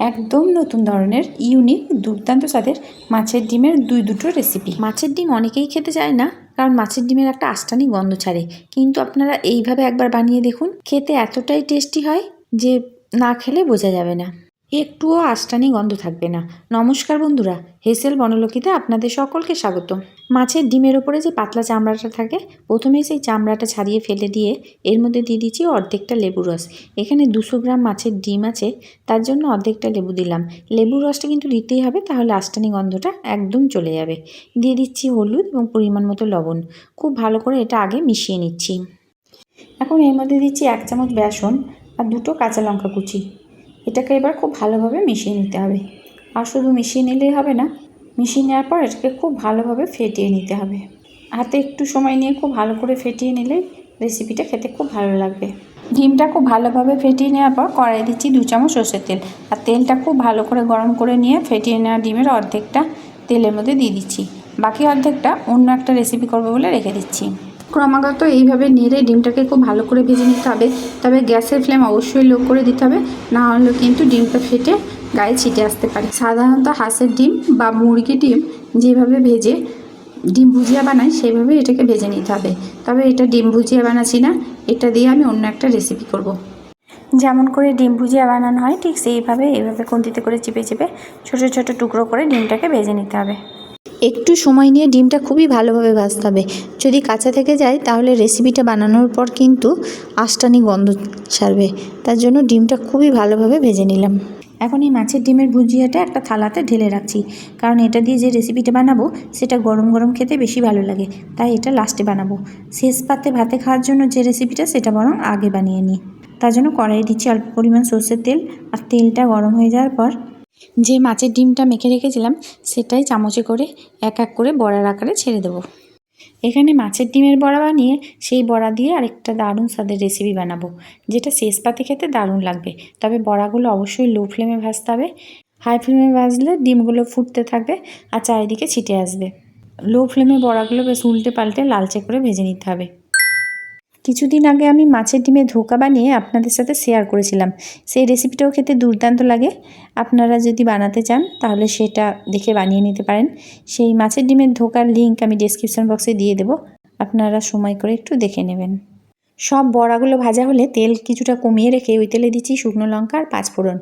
একদম নতুন ধরনের ইউনিক দুর্দান্ত স্বাদের মাছের ডিমের দুটো রেসিপি। মাছের ডিম অনেকেই খেতে চায় না, কারণ মাছের ডিমের একটা আষ্টানি গন্ধ ছাড়ে, কিন্তু আপনারা এইভাবে একবার বানিয়ে দেখুন, খেতে এতটাই টেস্টি হয় যে না খেলে বোঝা যাবে না, একটুও আষ্টানি গন্ধ থাকবে না। নমস্কার বন্ধুরা, হেসেল বনলকিতে আপনাদের সকলকে স্বাগত। মাছের ডিমের ওপরে যে পাতলা চামড়াটা থাকে, প্রথমেই সেই চামড়াটা ছাড়িয়ে ফেলে দিয়ে এর মধ্যে দিয়ে দিচ্ছি অর্ধেকটা লেবু রস। এখানে 200 গ্রাম মাছের ডিম আছে, তার জন্য অর্ধেকটা লেবু দিলাম। লেবুর রসটা কিন্তু দিতেই হবে, তাহলে আষ্টানি গন্ধটা একদম চলে যাবে। দিয়ে দিচ্ছি হলুদ এবং পরিমাণ মতো লবণ। খুব ভালো করে এটা আগে মিশিয়ে নিচ্ছি। এখন এর মধ্যে দিচ্ছি 1 চামচ বেসন আর 2টো কাঁচা লঙ্কা কুচি। এটাকে এবার খুব ভালোভাবে মিশিয়ে নিতে হবে। আর শুধু মিশিয়ে নিলেই হবে না, মিশিয়ে নেওয়ার পর এটাকে খুব ভালোভাবে ফেটিয়ে নিতে হবে। হাতে একটু সময় নিয়ে খুব ভালো করে ফেটিয়ে নিলেই রেসিপিটা খেতে খুব ভালো লাগবে। ডিমটা খুব ভালোভাবে ফেটিয়ে নেওয়ার পর কড়াই দিচ্ছি 2 চামচ সর্ষের তেল। আর তেলটা খুব ভালো করে গরম করে নিয়ে ফেটিয়ে নেওয়া ডিমের অর্ধেকটা তেলের মধ্যে দিয়ে দিচ্ছি। বাকি অর্ধেকটা অন্য একটা রেসিপি করবো বলে রেখে দিচ্ছি। ক্রমাগত এইভাবে নেড়ে ডিমটাকে খুব ভালো করে ভেজে নিতে হবে। তবে গ্যাসের ফ্লেম অবশ্যই লো করে দিতে হবে, না হলে কিন্তু ডিমটা ফেটে গায়ে ছিটে আসতে পারে। সাধারণত হাঁসের ডিম বা মুরগির ডিম যেভাবে ভেজে ডিম ভুজিয়া বানাই, সেভাবে এটাকে ভেজে নিতে হবে। তবে এটা ডিম ভুজিয়া বানাচ্ছি না, এটা দিয়ে আমি অন্য একটা রেসিপি করব। যেমন করে ডিম ভুজিয়া বানানো হয় ঠিক সেইভাবে এইভাবে খুন্তিতে করে চিপে চিপে ছোট ছোট টুকরো করে ডিমটাকে ভেজে নিতে হবে। একটু সময় নিয়ে ডিমটা খুবই ভালোভাবে ভাজতে হবে। যদি কাঁচা থেকে যায় তাহলে রেসিপিটা বানানোর পর কিন্তু আষ্টানি গন্ধ ছাড়বে। তার জন্য ডিমটা খুবই ভালোভাবে ভেজে নিলাম। এখন এই মাছের ডিমের ভুজিয়াটা একটা থালাতে ঢেলে রাখছি, কারণ এটা দিয়ে যে রেসিপিটা বানাবো সেটা গরম গরম খেতে বেশি ভালো লাগে, তাই এটা লাস্টে বানাবো। শেষ পাতে ভাতে খাওয়ার জন্য যে রেসিপিটা সেটা বরং আগে বানিয়ে নিই। তার জন্য কড়াইয়ে দিচ্ছি অল্প পরিমাণ সর্ষের তেল। আর তেলটা গরম হয়ে যাওয়ার পর যে মাছের ডিমটা মেখে রেখেছিলাম সেটাই চামচে করে এক এক করে বড়ার আকারে ছেড়ে দেবো। এখানে মাছের ডিমের বড়া বানিয়ে সেই বড়া দিয়ে আরেকটা দারুণ স্বাদের রেসিপি বানাবো, যেটা শেষ পাতে খেতে দারুণ লাগবে। তবে বড়াগুলো অবশ্যই লো ফ্লেমে ভাজতে হবে। হাই ফ্লেমে ভাজলে ডিমগুলো ফুটতে থাকবে আর চারিদিকে ছিটে আসবে। লো ফ্লেমে বড়াগুলো বেশ উল্টে পাল্টে লালচে করে ভেজে নিতে হবে। কিছুদিন আগে আমি মাছের ডিমের ধোকা বানিয়ে আপনাদের সাথে শেয়ার করেছিলাম, সেই রেসিপিটাও খেতে দুর্দান্ত লাগে। আপনারা যদি বানাতে চান তাহলে সেটা দেখে বানিয়ে নিতে পারেন। সেই মাছের ডিমের ধোকার লিঙ্ক আমি ডেসক্রিপশন বক্সে দিয়ে দেবো, আপনারা সময় করে একটু দেখে নেবেন। সব বড়াগুলো ভাজা হলে তেল কিছুটা কমিয়ে রেখে ওই তেলে দিচ্ছি শুকনো লঙ্কা আর 5 ফোড়ন।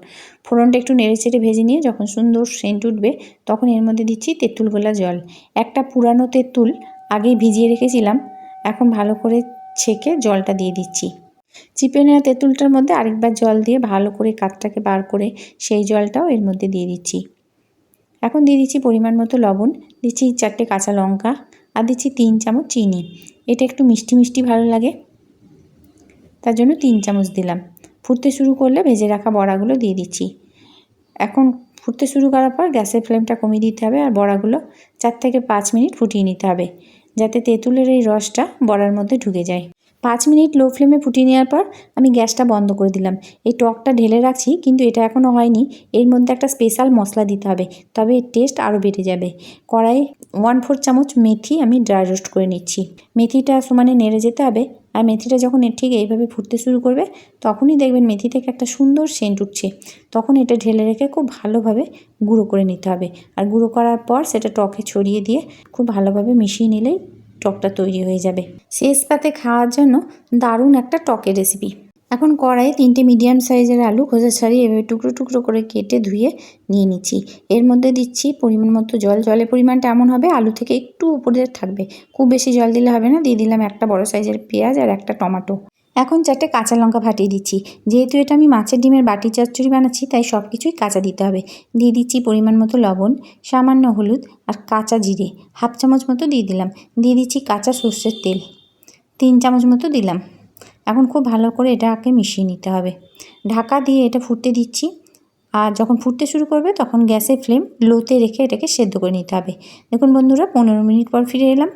ফোড়নটা একটু নেড়ে চেড়ে ভেজে নিয়ে যখন সুন্দর সেন্ট উঠবে তখন এর মধ্যে দিচ্ছি তেঁতুল গোলা জল। একটা পুরানো তেঁতুল আগেই ভিজিয়ে রেখেছিলাম, এখন ভালো করে ছেঁকে জলটা দিয়ে দিচ্ছি। চিপে নেওয়া তেঁতুলটার মধ্যে আরেকবার জল দিয়ে ভালো করে কাঠটাকে বার করে সেই জলটাও এর মধ্যে দিয়ে দিচ্ছি। এখন দিয়ে দিচ্ছি পরিমাণ মতো লবণ, দিচ্ছি 4টে কাঁচা লঙ্কা আর দিচ্ছি 3 চামচ চিনি। এটা একটু মিষ্টি মিষ্টি ভালো লাগে, তার জন্য 3 চামচ দিলাম। ফুটতে শুরু করলে ভেজে রাখা বড়াগুলো দিয়ে দিচ্ছি। এখন ফুটতে শুরু করার পর গ্যাসের ফ্লেমটা কমিয়ে দিতে হবে আর বড়াগুলো 4 থেকে 5 মিনিট ফুটিয়ে নিতে হবে, যাতে তেঁতুলের এই রসটা বড়ার মধ্যে ঢুকে যায়। 5 মিনিট লো ফ্লেমে ফুটিয়ে নেওয়ার পর আমি গ্যাসটা বন্ধ করে দিলাম। এই টকটা ঢেলে রাখছি, কিন্তু এটা এখনও হয়নি। এর মধ্যে একটা স্পেশাল মশলা দিতে হবে, তবে এর টেস্ট আরও বেড়ে যাবে। কড়াই 1/4 চামচ মেথি আমি ড্রাই রোস্ট করে নিচ্ছি। মেথিটা সমানে নেড়ে যেতে হবে, আর মেথিটা যখন ঠিক এইভাবে ফুটতে শুরু করবে তখনই দেখবেন মেথি থেকে একটা সুন্দর সেন্ট উঠছে। তখন এটা ঢেলে রেখে খুব ভালোভাবে গুঁড়ো করে নিতে হবে। আর গুঁড়ো করার পর সেটা টকে ছড়িয়ে দিয়ে খুব ভালোভাবে মিশিয়ে নিলেই টকটা তৈরি হয়ে যাবে। শেষ পাতে খাওয়ার জন্য দারুণ একটা টকের রেসিপি। এখন কড়াইয়ে 3টে মিডিয়াম সাইজের আলু খোসা ছাড়িয়ে এভাবে টুকরো টুকরো করে কেটে ধুয়ে নিয়ে নিচ্ছি। এর মধ্যে দিচ্ছি পরিমাণ মতো জল। জলের পরিমাণটা এমন হবে আলু থেকে একটু উপরে থাকবে, খুব বেশি জল দিলে হবে না। দিয়ে দিলাম একটা বড় সাইজের পেঁয়াজ আর একটা টমেটো। এখন 4টে কাঁচা লঙ্কা ফাটিয়ে দিচ্ছি। যেহেতু এটা আমি মাছের ডিমের বাটি চচ্চড়ি বানাচ্ছি, তাই সব কিছুই কাঁচা দিতে হবে। দিয়ে দিচ্ছি পরিমাণ মতো লবণ, সামান্য হলুদ আর কাঁচা জিরে 1/2 চামচ মতো দিয়ে দিলাম। দিয়ে দিচ্ছি কাঁচা সর্ষের তেল 3 চামচ মতো দিলাম। এখন খুব ভালো করে এটাকে মিশিয়ে নিতে হবে। ঢাকা দিয়ে এটা ফুটতে দিচ্ছি। আর যখন ফুটতে শুরু করবে তখন গ্যাসের ফ্লেম লোতে রেখে এটাকে সেদ্ধ করে নিতে হবে। দেখুন বন্ধুরা, 15 মিনিট পর ফিরে এলাম।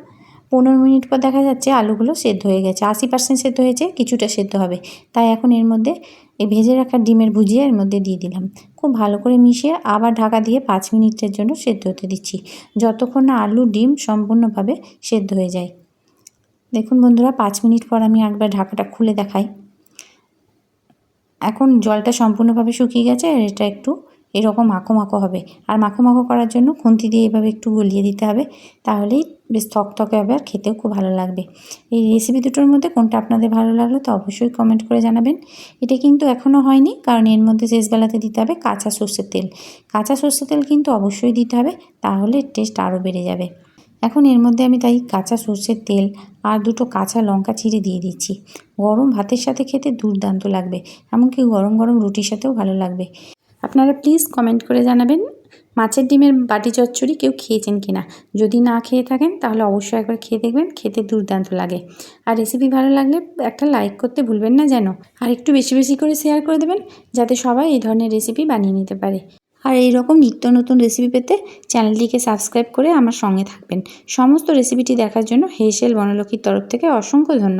15 মিনিট পর দেখা যাচ্ছে আলুগুলো সেদ্ধ হয়ে গেছে, 80% সেদ্ধ হয়েছে, কিছুটা সেদ্ধ হবে। তাই এখন এর মধ্যে এই ভেজে রাখা ডিমের ভুজিয়া এর মধ্যে দিয়ে দিলাম। খুব ভালো করে মিশিয়ে আবার ঢাকা দিয়ে 5 মিনিটের জন্য সেদ্ধ হতে দিচ্ছি, যতক্ষণ না আলু ডিম সম্পূর্ণভাবে সেদ্ধ হয়ে যায়। দেখুন বন্ধুরা, 5 মিনিট পর আমি একবার ঢাকাটা খুলে দেখাই। এখন জলটা সম্পূর্ণভাবে শুকিয়ে গেছে আর এটা একটু এরকম মাখো মাখো হবে। আর মাখো মাখো করার জন্য খুন্তি দিয়ে এভাবে একটু গলিয়ে দিতে হবে, তাহলেই বেশ থকথকে হবে আর খেতেও খুব ভালো লাগবে। এই রেসিপি দুটোর মধ্যে কোনটা আপনাদের ভালো লাগলো তা অবশ্যই কমেন্ট করে জানাবেন। এটা কিন্তু এখনও হয়নি, কারণ এর মধ্যে শেষবেলাতে দিতে হবে কাঁচা সর্ষের তেল। কাঁচা সর্ষের তেল কিন্তু অবশ্যই দিতে হবে, তাহলে টেস্ট আরও বেড়ে যাবে। এখন এর মধ্যে আমি তাই কাঁচা সর্ষের তেল আর দুটো কাঁচা লঙ্কা চিড়ে দিয়ে দিচ্ছি। গরম ভাতের সাথে খেতে দুর্দান্ত লাগবে, এমনকি গরম গরম রুটির সাথেও ভালো লাগবে। আপনারা প্লিজ কমেন্ট করে জানাবেন মাছের ডিমের বাটি চচ্চড়ি কেউ খেয়েছেন কিনা। যদি না খেয়ে থাকেন তাহলে অবশ্যই একবার খেয়ে দেখবেন, খেতে দুর্দান্ত লাগে। আর রেসিপি ভালো লাগলে একটা লাইক করতে ভুলবেন না যেন, আর একটু বেশি বেশি করে শেয়ার করে দেবেন, যাতে সবাই এই ধরনের রেসিপি বানিয়ে নিতে পারে। আর এই রকম নিত্য নতুন রেসিপি পেতে চ্যানেলটিকে সাবস্ক্রাইব করে আমার সঙ্গে থাকবেন। সমস্ত রেসিপিটি দেখার জন্য হেসেল বনলক্ষ্মীর তরফ থেকে অসংখ্য ধন্যবাদ।